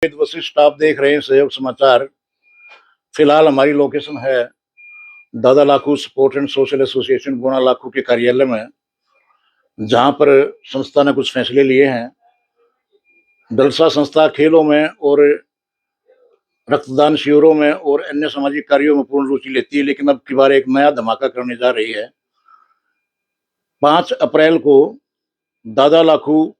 वशिष्ठ आप देख रहे हैं सहयोग समाचार। फिलहाल हमारी लोकेशन है दादा Lakhu sport and social association गुणा लाखू के कार्यालय में, जहां पर संस्था ने कुछ फैसले लिए हैं। दलसा संस्था खेलों में और रक्तदान शिविरों में और अन्य सामाजिक कार्यों में पूर्ण रुचि लेती है, लेकिन अब की बार एक नया धमाका करने जा रही है। 5 अप्रैल को दादा लाखू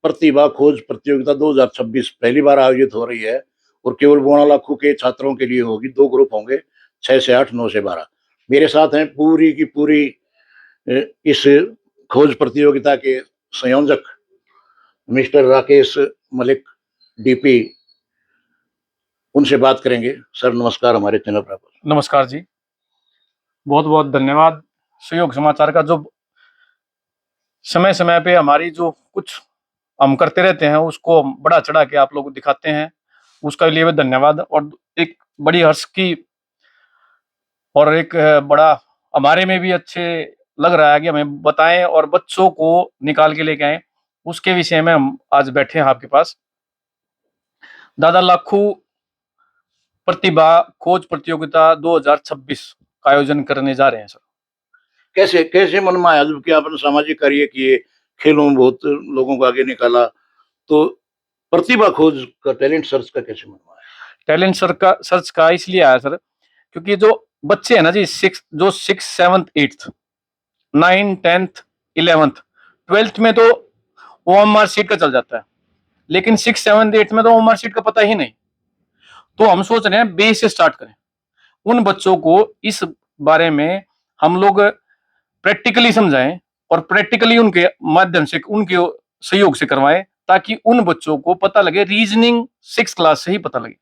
प्रतिभा खोज प्रतियोगिता 2026 पहली बार आयोजित हो रही है और केवल गुणा लाखू के छात्रों के लिए होगी। 2 ग्रुप होंगे, 6 से 8, 9 से 12। मेरे साथ हैं पूरी की पूरी इस खोज प्रतियोगिता के संयोजक मिस्टर राकेश मलिक डीपी। उनसे बात करेंगे। सर नमस्कार हमारे चैनल पर। नमस्कार जी, बहुत बहुत धन्यवाद। सहयोग समाचार का जो समय समय पे हमारी जो कुछ हम करते रहते हैं उसको बड़ा चढ़ा के आप लोग को दिखाते हैं, उसका लिए भी धन्यवाद। और एक बड़ी हर्ष की और एक बड़ा हमारे में भी अच्छे लग रहा है कि हमें बताएं और बच्चों को निकाल के लेके आए, उसके विषय में हम आज बैठे हैं आपके पास। दादा लाखू प्रतिभा खोज प्रतियोगिता 2026 का आयोजन करने जा रहे हैं सर। कैसे कैसे मन में आया, जबकि आपने सामाजिक कार्य किए, खेलों में बहुत लोगों को आगे निकाला, तो प्रतिभा खोज का टैलेंट सर्च का कैसे मन में आया? टैलेंट सर्च का इसलिए आया सर, क्योंकि जो बच्चे हैं ना जी, 6, 7, 8, 9, 10, 11, 12 में तो ओएमआर शीट का चल जाता है, लेकिन 6, 7, 8 में तो ओएमआर शीट का पता ही नहीं। तो हम सोच रहे हैं बेस से स्टार्ट करें, उन बच्चों को इस बारे में हम लोग प्रैक्टिकली समझाएं और प्रैक्टिकली उनके माध्यम से उनके सहयोग से करवाएं, ताकि उन बच्चों को पता लगे। रीजनिंग 6 क्लास से ही पता लगे,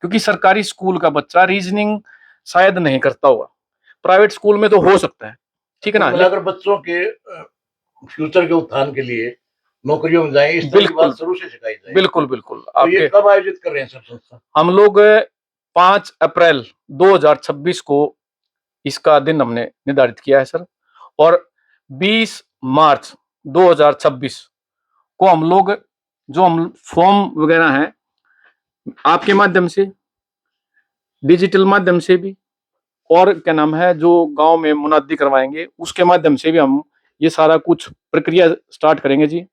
क्योंकि सरकारी स्कूल का बच्चा रीजनिंग शायद नहीं करता होगा, प्राइवेट स्कूल में तो हो सकता है, ठीक है ना। अगर बच्चों के फ्यूचर के उत्थान के लिए नौकरियों में जाए, इस तरह की बात शुरू से सिखाई जाए। बिल्कुल बिल्कुल। तो ये कब आयोजित कर रहे हैं सब संस्था? हम लोग 5 अप्रैल 2026 को इसका दिन हमने निर्धारित किया है सर, और 20 मार्च 2026 को हम लोग जो हम फॉर्म वगैरह हैं आपके माध्यम से, डिजिटल माध्यम से भी, और क्या नाम है जो गांव में मुनादी करवाएंगे उसके माध्यम से भी हम ये सारा कुछ प्रक्रिया स्टार्ट करेंगे जी।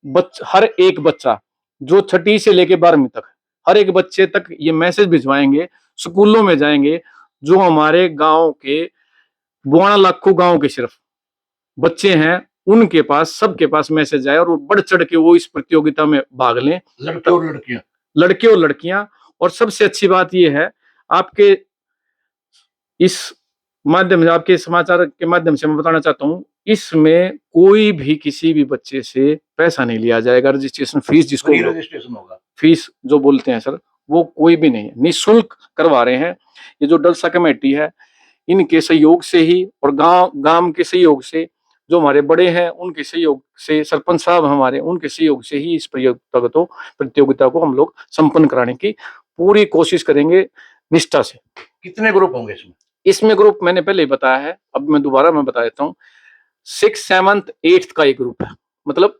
हर एक बच्चा जो 6ठी से लेके 12वीं तक, हर एक बच्चे तक ये मैसेज भिजवाएंगे, स्कूलों में जाएंगे, जो हमारे गांव के गुणा लाखू गांव के सिर्फ बच्चे हैं उनके पास, सबके पास मैसेज आए और वो बढ़ चढ़ के वो इस प्रतियोगिता में भाग लें, लड़के और लड़कियां। और सबसे अच्छी बात ये है, आपके इस माध्यम से, आपके समाचार के माध्यम से मैं बताना चाहता हूँ, इसमें कोई भी किसी भी बच्चे से पैसा नहीं लिया जाएगा। रजिस्ट्रेशन फीस, जिसको रजिस्ट्रेशन होगा, फीस जो बोलते हैं सर, वो कोई भी नहीं है, निःशुल्क करवा रहे हैं। ये जो दलसा कमेटी है इनके सहयोग से ही, और गांव के सहयोग से, जो हमारे बड़े हैं उनके सहयोग से, सरपंच साहब हमारे उनके सहयोग से ही इस प्रतियोगिता को हम लोग संपन्न कराने की पूरी कोशिश करेंगे निष्ठा से। कितने ग्रुप होंगे इसमें? इसमें ग्रुप मैंने पहले ही बताया है, अब मैं दोबारा बता देता हूँ। 6, 7, 8 का एक ग्रुप है, मतलब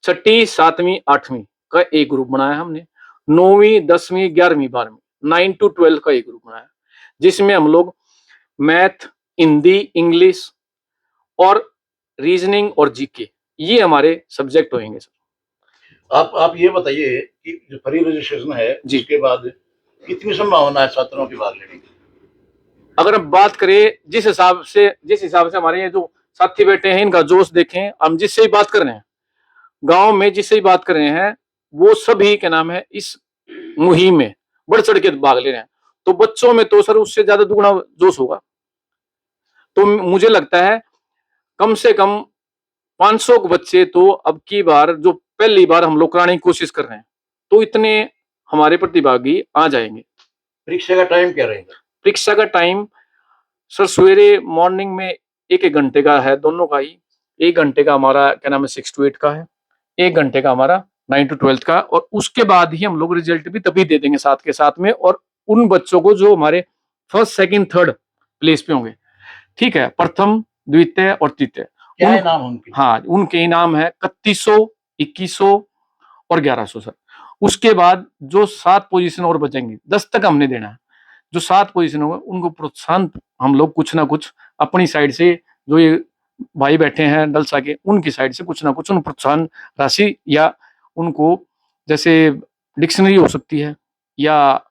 6ठी, 7वीं, 8वीं का एक ग्रुप बनाया हमने। 9वीं, 10वीं, 11वीं, 12वीं, 9 to 12 का एक ग्रुप बनाया, जिसमें हम लोग मैथ, हिंदी, इंग्लिश और रीजनिंग और जीके, ये हमारे सब्जेक्ट होंगे सर। आप ये बताइए कि जो फ्री रजिस्ट्रेशन है जिसके बाद कितनी संभावना है छात्रों की भाग लेने की? अगर हम बात करें जिस हिसाब से हमारे ये जो साथी बैठे हैं इनका जोश देखें, हम जिससे ही बात कर रहे हैं गांव में, जिससे ही बात कर रहे हैं, वो सभी क्या नाम है इस मुहिम में बढ़ चढ़ के भाग ले रहे हैं। तो बच्चों में तो सर उससे ज्यादा दुगुना जोश होगा। तो मुझे लगता है कम से कम 500 बच्चे तो अब की बार, जो पहली बार हम लोग कराने की कोशिश कर रहे हैं, तो इतने हमारे प्रतिभागी आ जाएंगे। परीक्षा का टाइम क्या रहेगा? परीक्षा का टाइम सर सवेरे मॉर्निंग में 1-1 घंटे का है, दोनों का ही। 1 घंटे का हमारा क्या नाम है 6 to 8 का है, 1 घंटे का हमारा 9 to 12 का, और उसके बाद ही हम लोग रिजल्ट भी तभी दे देंगे साथ के साथ में। और उन बच्चों को जो हमारे फर्स्ट, सेकंड, थर्ड प्लेस पे होंगे, ठीक है, प्रथम, द्वितीय और तृतीय, क्या इनाम उनके? हाँ, उनके इनाम है 3100, 2100 और 1100 सर। उसके बाद जो 7 पोजीशन और बचेंगी, 10 तक हमने देना है। जो 7 पोजीशन होगा उनको प्रोत्साहन हम लोग कुछ ना कुछ अपनी साइड से, जो ये भाई बैठे हैं डलसा के, उनकी साइड से कुछ ना कुछ उन प्रोत्साहन राशि या उनको जैसे डिक्शनरी हो सकती है या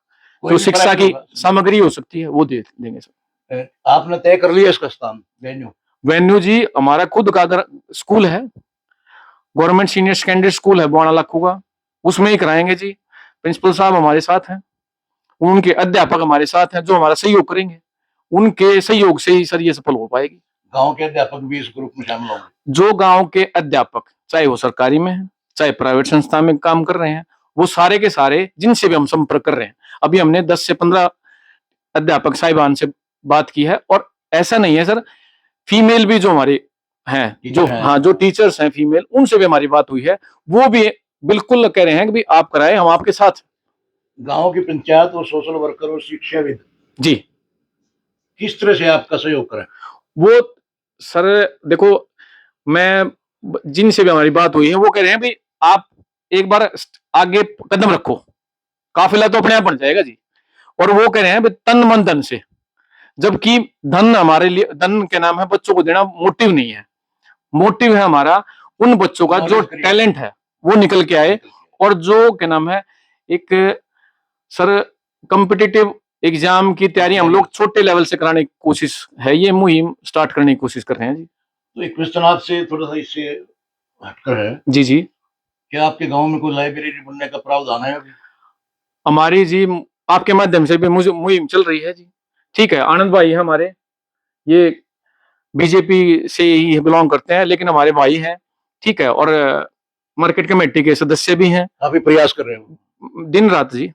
कोई जो भी शिक्षा प्राइज की होगा। सामग्री हो सकती है वो दे देंगे सर। आपने तय कर लिया इसका स्थान वेन्यू? वेन्यू जी हमारा खुद का अगर स्कूल है, गवर्नमेंट सीनियर सेकेंडरी स्कूल है बुआना लाखू का, उसमें ही कराएंगे जी। प्रिंसिपल साहब हमारे साथ हैं, उनके अध्यापक हमारे साथ हैं जो हमारा सहयोग करेंगे, उनके सहयोग से ही सर ये सफल हो पाएगी। गांव के अध्यापक भी इस ग्रुप में शामिल होंगे? जो गांव के अध्यापक, चाहे वो सरकारी में है चाहे प्राइवेट संस्था में काम कर रहे हैं, वो सारे के सारे जिनसे भी हम संपर्क कर रहे हैं, अभी हमने 10 से 15 अध्यापक साहिबान से बात की है। और ऐसा नहीं है सर, फीमेल भी जो हमारे हैं, जो हाँ जो टीचर्स हैं फीमेल, उनसे भी हमारी बात हुई है, वो भी बिल्कुल कह रहे हैं कि भी आप कराएं, हम आपके साथ। गांव की पंचायत और सोशल वर्कर और शिक्षाविद जी किस तरह से आपका सहयोग करें? वो सर देखो, मैं जिनसे भी हमारी बात हुई है वो कह रहे हैं भी आप एक बार आगे कदम रखो, काफिला तो अपने आप बन जाएगा जी। और वो कह रहे हैं भी तन मन धन से, जबकि धन हमारे लिए, धन के नाम है बच्चों को देना, मोटिव नहीं है। मोटिव है हमारा उन बच्चों का जो टैलेंट है वो निकल के आए, और जो क्या नाम है एक सर कॉम्पिटिटिव एग्जाम की तैयारी हम लोग छोटे लेवल से कराने की कोशिश है, ये मुहिम स्टार्ट करने की कोशिश कर रहे हैं जी। तो एक क्वेश्चन आपसे थोड़ा सा इससे हटकर है, जी जी क्या आपके गांव में कोई लाइब्रेरी बनने का प्रावधान है अभी? हमारी जी आपके माध्यम से भी मुझे मुहिम चल रही है जी। ठीक है, आनंद भाई है हमारे, ये बीजेपी से ही बिलोंग करते हैं लेकिन हमारे भाई हैं, ठीक है, और मार्केट कमेटी के सदस्य भी हैं। काफी प्रयास कर रहे हो? दिन रात जी।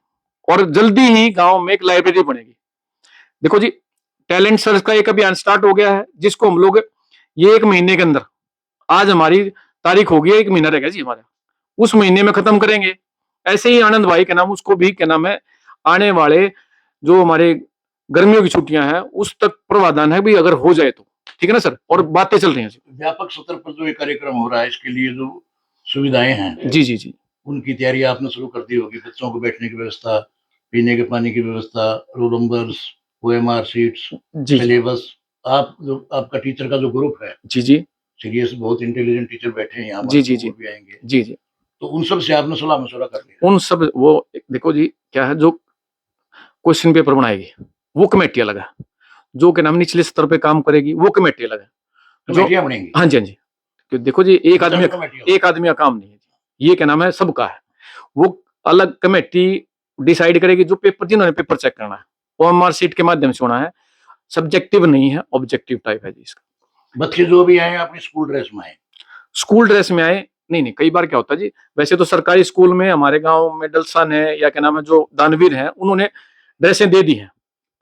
और जल्दी ही गांव में एक लाइब्रेरी बनेगी। देखो जी, टैलेंट सर्च का एक अभियान स्टार्ट हो गया है, जिसको हम लोग ये 1 महीने के अंदर, आज हमारी तारीख हो गई है, 1 महीना रह गया जी हमारा, उस महीने में खत्म करेंगे। ऐसे ही आनंद भाई के नाम, उसको भी क्या नाम है, आने वाले जो हमारे गर्मियों की छुट्टियां हैं उस तक प्रावधान है भी, अगर हो जाए तो ठीक है ना सर, और बातें चल रही हैं। व्यापक स्तर पर जो ये कार्यक्रम हो रहा है, इसके लिए जो सुविधाएं हैं, जी जी जी उनकी तैयारी आपने शुरू कर दी होगी। बच्चों को बैठने की व्यवस्था, पीने के पानी की व्यवस्था, रोल नंबर्स, ओएमआर शीट्स, जी सिलेबस। आप जो आपका टीचर का जो ग्रुप है, जी जी सीरियस बहुत इंटेलिजेंट टीचर बैठे हैं यहाँ जी जी जी भी आएंगे, जी जी तो उन सब से आपने सलाह मशवरा कर लिया? उन सब, वो देखो जी क्या है, जो क्वेश्चन पेपर बनाएगी वो कमेटी अलग है, जो क्या नाम निचले स्तर पे काम करेगी वो कमेटी अलग है, जो कमेटियां बनेंगी? हाँ जी हाँ जी। तो देखो जी एक आदमी का काम नहीं है, ये क्या नाम है सबका है। वो अलग कमेटी डिसाइड करेगी, जो पेपर, जिन्होंने पेपर चेक करना है ओएमआर शीट के माध्यम से होना है, सब्जेक्टिव नहीं है, ऑब्जेक्टिव टाइप है जी इसका। बच्चे जो भी आए अपनी स्कूल ड्रेस में आए? स्कूल ड्रेस में आए नहीं, नहीं, कई बार क्या होता है जी, वैसे तो सरकारी स्कूल में हमारे गांव में डलसन है या क्या नाम है जो दानवीर है, उन्होंने ड्रेसें दे दी हैं,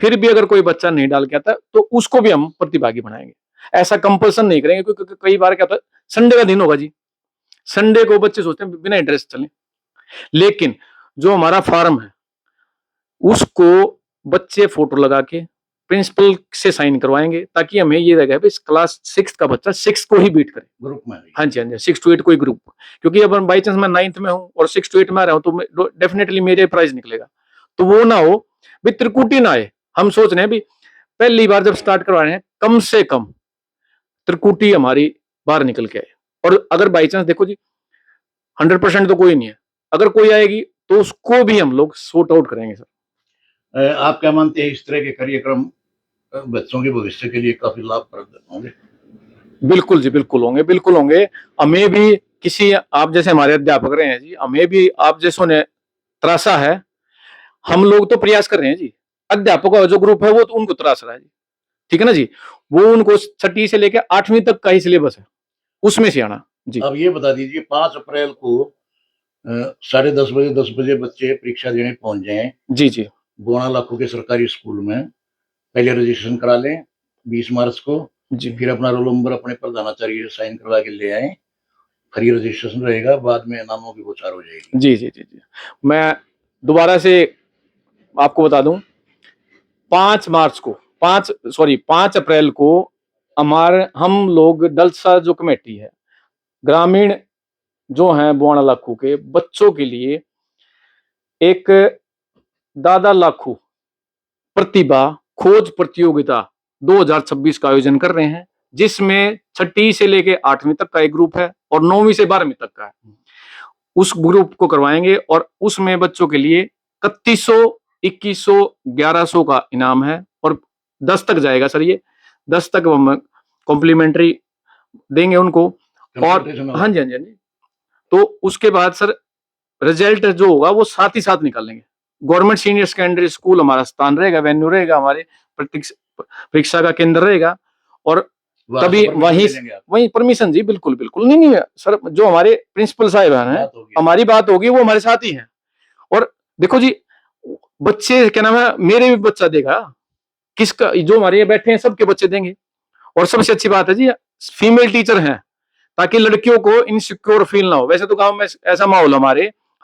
फिर भी अगर कोई बच्चा नहीं डाल के आता तो उसको भी हम प्रतिभागी बनाएंगे। ऐसा कंपल्सन नहीं करेंगे, क्योंकि कई बार क्या होता है, संडे का दिन होगा जी, संडे को बच्चे सोचते हैं बिना ड्रेस चलें, लेकिन जो हमारा फॉर्म है उसको बच्चे फोटो लगा के प्रिंसिपल से साइन करवाएंगे, ताकि हमें ये रहेगा क्लास 6 का बच्चा 6 को ही बीट करे ग्रुप में। हाँ जी हाँ जी, 6 to 8 कोई ग्रुप, क्योंकि अब बाई चांस मैं 9th में हूँ और 6 to 8 में आ रहा हूँ तो डेफिनेटली मेरे प्राइज निकलेगा, तो वो ना हो भी त्रिकुटी ना आए। हम सोच रहे हैं भी पहली बार जब स्टार्ट करवा रहे हैं, कम से कम त्रिकुटी हमारी बाहर निकल के आए। और अगर बाई चांस देखो जी 100% तो कोई नहीं है, अगर कोई आएगी तो उसको भी हम लोग सॉर्ट आउट करेंगे सर। आप क्या मानते हैं, इस तरह के कार्यक्रम बच्चों के भविष्य के लिए काफी लाभप्रद होंगे? बिल्कुल जी, बिल्कुल होंगे, बिल्कुल होंगे। हमें भी किसी, आप जैसे हमारे अध्यापक रहे हैं जी, हमें भी आप जैसों ने त्रासा है, हम लोग तो प्रयास कर रहे हैं जी, अध्यापकों का जो ग्रुप है वो तो उनको त्रास रहा है जी, ठीक है ना जी, वो उनको 6ठी से लेकर 8वीं तक का ही सिलेबस है, उसमें से आना जी। अब ये बता दीजिए, 5 अप्रैल को 10:30 बजे 10 बजे बच्चे परीक्षा देने पहुंच जाएं जी जी बुआना लाखू के सरकारी स्कूल में, पहले रजिस्ट्रेशन करा लें 20 मार्च को जी फिर अपना रोल नंबर अपने प्रधानाचार्य साइन करवा के ले आए, फ्री रजिस्ट्रेशन रहेगा, बाद में नामों की बौछार हो जाएगी। जी जी जी जी मैं दोबारा से आपको बता दूं, 5 अप्रैल को हम लोग डलसा जो कमेटी है, ग्रामीण जो हैं बुआना लाखू के बच्चों के लिए एक दादा लाखू प्रतिभा खोज प्रतियोगिता 2026 का आयोजन कर रहे हैं, जिसमें 6ठी से लेके 8वीं तक का एक ग्रुप है और 9वीं से 12वीं तक का है। उस ग्रुप को करवाएंगे और उसमें बच्चों के लिए 3100, 2100, 1100 का इनाम है और 10 तक जाएगा सर। ये 10 तक हम कॉम्प्लीमेंट्री देंगे उनको। और हाँ जी, हाँ जी, हाँ जी। तो उसके बाद सर रिजल्ट जो होगा वो साथ ही साथ निकालेंगे। गवर्नमेंट सीनियर सेकेंडरी स्कूल हमारा स्थान रहेगा, वेन्यू रहेगा, हमारे परीक्षा का केंद्र रहेगा और तभी वही परमिशन जी, बिल्कुल बिल्कुल। नहीं नहीं सर, जो हमारे प्रिंसिपल साहिब हैं, हमारी बात होगी, वो हमारे साथ ही हैं। और देखो जी, बच्चे क्या नाम है, मेरे भी बच्चा देगा, किसका, जो हमारे बैठे हैं सबके बच्चे देंगे। और सबसे अच्छी बात है जी, फीमेल टीचर हैं, ताकि लड़कियों को इनसिक्योर फील ना हो। वैसे तो गांव में ऐसा माहौल,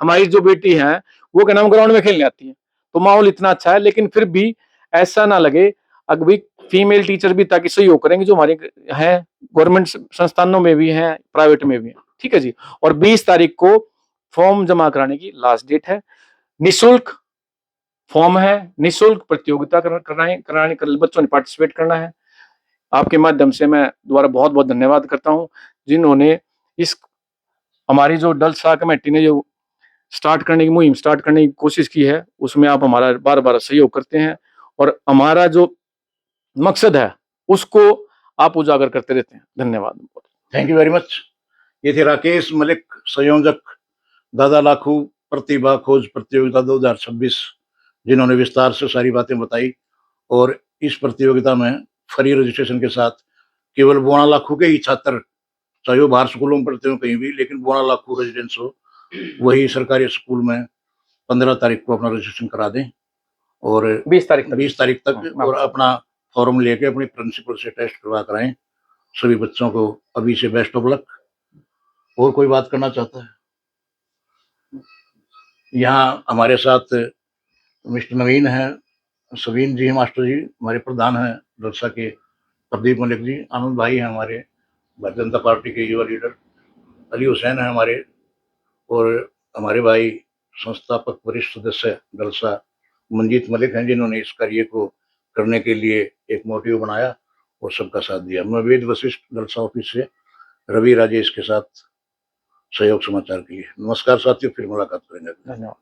हमारी जो बेटी है वो क्या नाम ग्राउंड में खेलने आती है, तो माहौल इतना अच्छा है, लेकिन फिर भी ऐसा ना लगे। अभी फीमेल टीचर भी ताकि सहयोग करेंगे, जो हमारे हैं गवर्नमेंट संस्थानों में भी हैं, प्राइवेट में भी हैं, ठीक है जी। और 20 तारीख को फॉर्म जमा कराने की लास्ट डेट है। निःशुल्क फॉर्म है, निःशुल्क प्रतियोगिता कराने बच्चों ने पार्टिसिपेट करना है। आपके माध्यम से मैं दोबारा बहुत बहुत धन्यवाद करता हूं, जिन्होंने इस हमारी जो डलसा कमेटी ने जो स्टार्ट करने की मुहिम स्टार्ट करने की कोशिश की है, उसमें आप हमारा बार बार सहयोग करते हैं और हमारा जो मकसद है उसको आप उजागर करते रहते हैं। धन्यवाद। Thank you very much. ये थे राकेश मलिक, संयोजक दादा लाखू प्रतिभा खोज प्रतियोगिता 2026, जिन्होंने विस्तार से सारी बातें बताई। और इस प्रतियोगिता में फ्री रजिस्ट्रेशन के साथ केवल बोना लाखू के ही छात्र, चाहे वो बाहर स्कूलों में पढ़ते हो कहीं भी, लेकिन बोना लाखू रेजिडेंस हो, वही सरकारी स्कूल में 15 तारीख को अपना रजिस्ट्रेशन करा दें और 20 तारीख तक और अपना फॉर्म लेके अपनी प्रिंसिपल से टेस्ट करवा कराएं। सभी बच्चों को अभी से बेस्ट ऑफ लक। और कोई बात करना चाहता है? यहाँ हमारे साथ मिस्टर नवीन है, सवीन जी मास्टर जी, हमारे प्रधान हैं डलसा के, प्रदीप मलिक जी, आनंद भाई हैं हमारे भारतीय जनता पार्टी के युवा लीडर, अली हुसैन है हमारे, और हमारे भाई संस्थापक वरिष्ठ सदस्य डलसा मंजीत मलिक हैं, जिन्होंने इस कार्य को करने के लिए एक मोटिव बनाया और सबका साथ दिया। मैं वेद वशिष्ठ डलसा ऑफिस से रवि राजेश के साथ सहयोग समाचार के लिए। नमस्कार साथियों, फिर मुलाकात करेंगे। धन्यवाद।